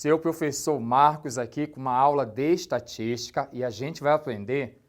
Seu professor Marcos aqui com uma aula de estatística e a gente vai aprender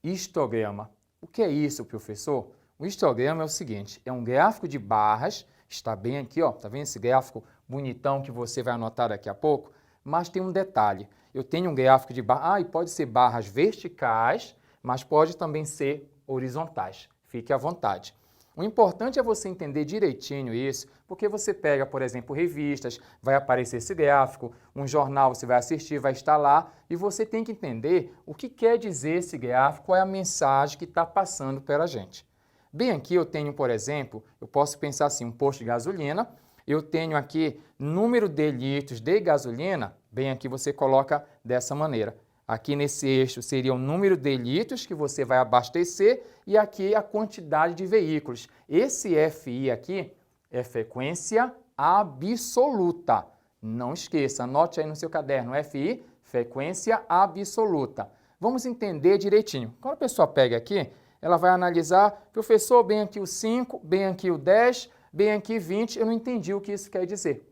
histograma. O que é isso, professor? O histograma é o seguinte, é um gráfico de barras, está bem aqui, ó, tá vendo esse gráfico bonitão que você vai anotar daqui a pouco? Mas tem um detalhe, eu tenho um gráfico de barras, e pode ser barras verticais, mas pode também ser horizontais, fique à vontade. O importante é você entender direitinho isso, porque você pega, por exemplo, revistas, vai aparecer esse gráfico, um jornal você vai assistir, vai estar lá, e você tem que entender o que quer dizer esse gráfico, qual é a mensagem que está passando pela gente. Bem aqui eu tenho, por exemplo, eu posso pensar assim, um posto de gasolina, eu tenho aqui número de litros de gasolina, bem aqui você coloca dessa maneira. Aqui nesse eixo seria o número de litros que você vai abastecer e aqui a quantidade de veículos. Esse FI aqui é frequência absoluta. Não esqueça, anote aí no seu caderno, FI, frequência absoluta. Vamos entender direitinho. Quando a pessoa pega aqui, ela vai analisar, professor, bem aqui o 5, bem aqui o 10, bem aqui 20, eu não entendi o que isso quer dizer.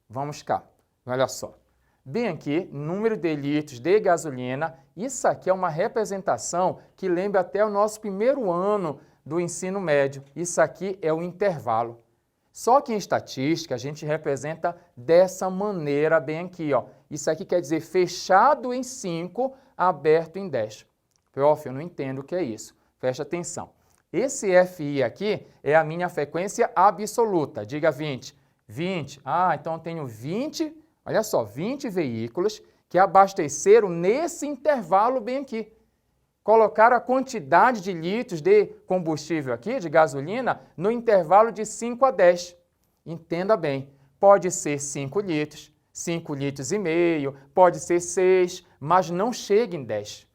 Vamos cá, olha só. Bem aqui, número de litros de gasolina, isso aqui é uma representação que lembra até o nosso primeiro ano do ensino médio. Isso aqui é o intervalo. Só que em estatística a gente representa dessa maneira bem aqui, ó. Isso aqui quer dizer fechado em 5, aberto em 10. Prof, eu não entendo o que é isso. Preste atenção. Esse FI aqui é a minha frequência absoluta. Diga 20. 20. Ah, então eu tenho 20... Olha só, 20 veículos que abasteceram nesse intervalo bem aqui. Colocaram a quantidade de litros de combustível aqui, de gasolina, no intervalo de 5 a 10. Entenda bem, pode ser 5 litros, 5 litros e meio, pode ser 6, mas não chega em 10.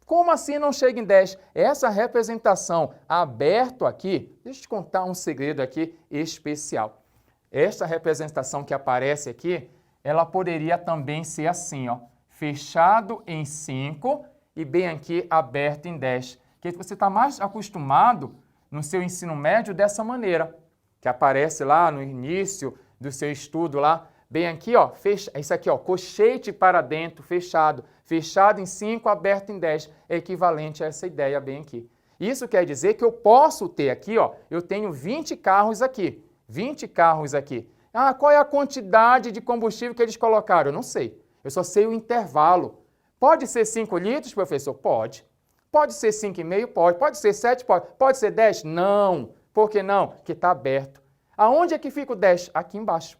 Como assim não chega em 10? Essa representação aberto aqui, deixa eu te contar um segredo aqui especial. Esta representação que aparece aqui, ela poderia também ser assim, ó, fechado em 5 e bem aqui aberto em 10. Que você está mais acostumado no seu ensino médio dessa maneira, que aparece lá no início do seu estudo lá, bem aqui, ó, isso aqui, ó, colchete para dentro, fechado, fechado em 5, aberto em 10, é equivalente a essa ideia bem aqui. Isso quer dizer que eu posso ter aqui, ó, eu tenho 20 carros aqui, 20 carros aqui. Ah, qual é a quantidade de combustível que eles colocaram? Eu não sei. Eu só sei o intervalo. Pode ser 5 litros, professor? Pode. Pode ser 5,5? Pode. Pode ser 7? Pode. Pode ser 10? Não. Por que não? Porque está aberto. Aonde é que fica o 10? Aqui embaixo.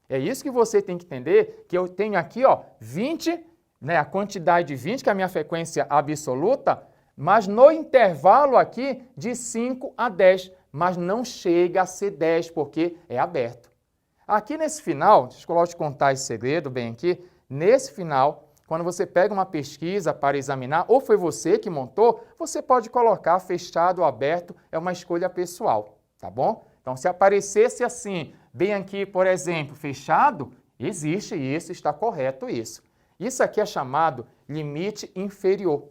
É isso que você tem que entender, que eu tenho aqui, ó, 20, né, a quantidade de 20, que é a minha frequência absoluta, mas no intervalo aqui de 5 a 10, mas não chega a ser 10, porque é aberto. Aqui nesse final, deixa eu te contar esse segredo bem aqui, nesse final, quando você pega uma pesquisa para examinar, ou foi você que montou, você pode colocar fechado ou aberto, é uma escolha pessoal, tá bom? Então, se aparecesse assim, bem aqui, por exemplo, fechado, existe isso, está correto isso. Isso aqui é chamado limite inferior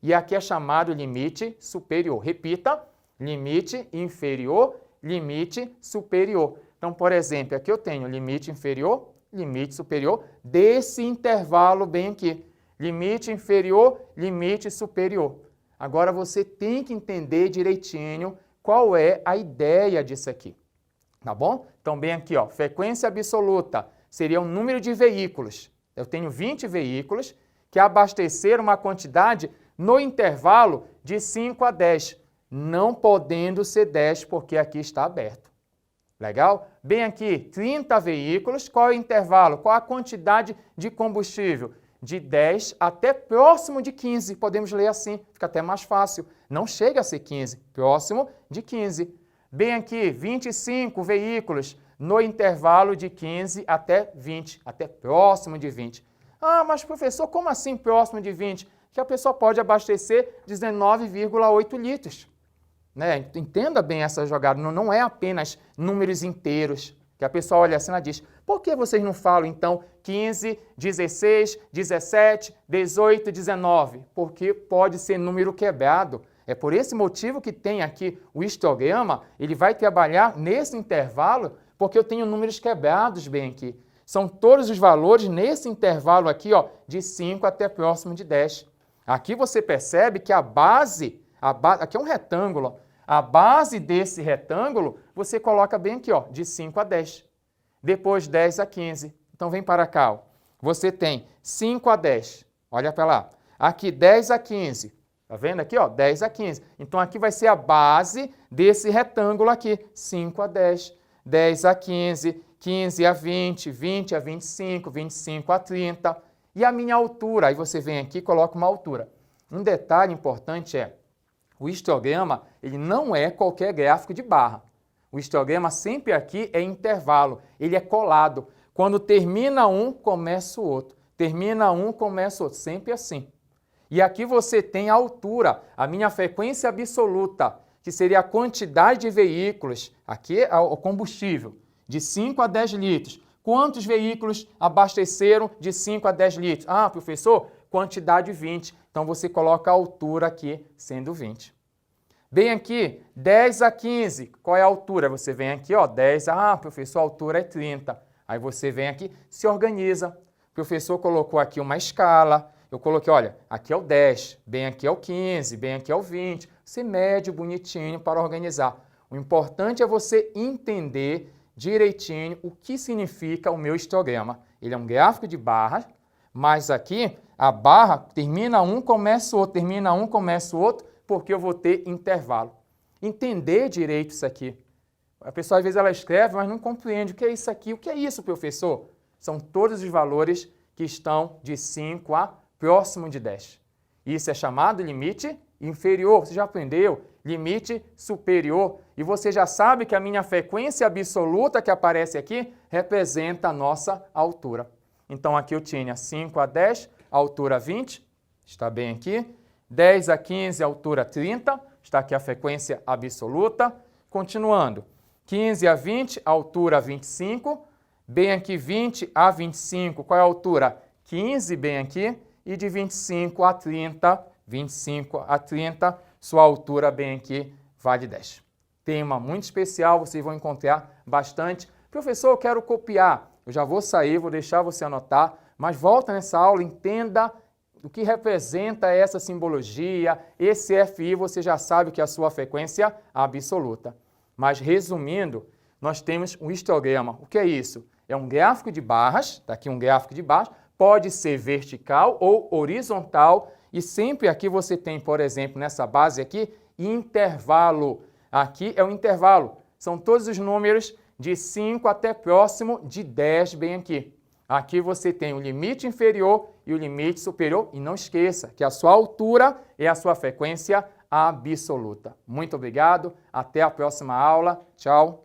e aqui é chamado limite superior. Repita, limite inferior, limite superior. Então, por exemplo, aqui eu tenho limite inferior, limite superior, desse intervalo bem aqui. Limite inferior, limite superior. Agora você tem que entender direitinho qual é a ideia disso aqui, tá bom? Então, bem aqui, ó, frequência absoluta seria o número de veículos. Eu tenho 20 veículos que abasteceram uma quantidade no intervalo de 5 a 10, não podendo ser 10 porque aqui está aberto. Legal? Bem aqui, 30 veículos, qual é o intervalo? Qual a quantidade de combustível? De 10 até próximo de 15, podemos ler assim, fica até mais fácil. Não chega a ser 15, próximo de 15. Bem aqui, 25 veículos, no intervalo de 15 até 20, até próximo de 20. Ah, mas professor, como assim próximo de 20? Que a pessoa pode abastecer 19,8 litros. Né? Entenda bem essa jogada, não é apenas números inteiros, que a pessoa olha assim e diz, por que vocês não falam então 15, 16, 17, 18, 19? Porque pode ser número quebrado. É por esse motivo que tem aqui o histograma, ele vai trabalhar nesse intervalo, porque eu tenho números quebrados bem aqui. São todos os valores nesse intervalo aqui, ó, de 5 até próximo de 10. Aqui você percebe que a base aqui é um retângulo, a base desse retângulo você coloca bem aqui, ó, de 5 a 10. Depois 10 a 15. Então vem para cá, ó. Você tem 5 a 10. Olha para lá. Aqui 10 a 15. Tá vendo aqui, ó? 10 a 15. Então aqui vai ser a base desse retângulo aqui, 5 a 10, 10 a 15, 15 a 20, 20 a 25, 25 a 30. E a minha altura, aí você vem aqui e coloca uma altura. Um detalhe importante é, o histograma, ele não é qualquer gráfico de barra. O histograma sempre aqui é intervalo, ele é colado. Quando termina um, começa o outro. Termina um, começa o outro. Sempre assim. E aqui você tem a altura, a minha frequência absoluta, que seria a quantidade de veículos. Aqui é o combustível, de 5 a 10 litros. Quantos veículos abasteceram de 5 a 10 litros? Ah, professor, quantidade 20. Então você coloca a altura aqui sendo 20. Bem aqui, 10 a 15. Qual é a altura? Você vem aqui, ó, 10. Ah, professor, a altura é 30. Aí você vem aqui, se organiza. O professor colocou aqui uma escala. Eu coloquei, olha, aqui é o 10, bem aqui é o 15, bem aqui é o 20. Você mede bonitinho para organizar. O importante é você entender direitinho o que significa o meu histograma. Ele é um gráfico de barras, mas aqui a barra termina um, começa o outro, termina um, começa o outro, porque eu vou ter intervalo. Entender direito isso aqui. A pessoa às vezes ela escreve, mas não compreende o que é isso aqui. O que é isso, professor? São todos os valores que estão de 5 a próximo de 10. Isso é chamado limite inferior. Você já aprendeu? Limite superior. E você já sabe que a minha frequência absoluta que aparece aqui representa a nossa altura. Então aqui eu tinha 5 a 10, altura 20, está bem aqui. 10 a 15, altura 30, está aqui a frequência absoluta. Continuando, 15 a 20, altura 25. Bem aqui 20 a 25, qual é a altura? 15, bem aqui. E de 25 a 30, 25 a 30, sua altura bem aqui vale 10. Tema muito especial, vocês vão encontrar bastante. Professor, eu quero copiar. Eu já vou sair, vou deixar você anotar, mas volta nessa aula, entenda o que representa essa simbologia. Esse FI você já sabe que é a sua frequência absoluta. Mas resumindo, nós temos um histograma. O que é isso? É um gráfico de barras, está aqui um gráfico de barras, pode ser vertical ou horizontal, e sempre aqui você tem, por exemplo, nessa base aqui, intervalo. Aqui é o intervalo, são todos os números de 5 até próximo de 10, bem aqui. Aqui você tem o limite inferior e o limite superior, e não esqueça que a sua altura é a sua frequência absoluta. Muito obrigado, até a próxima aula, tchau!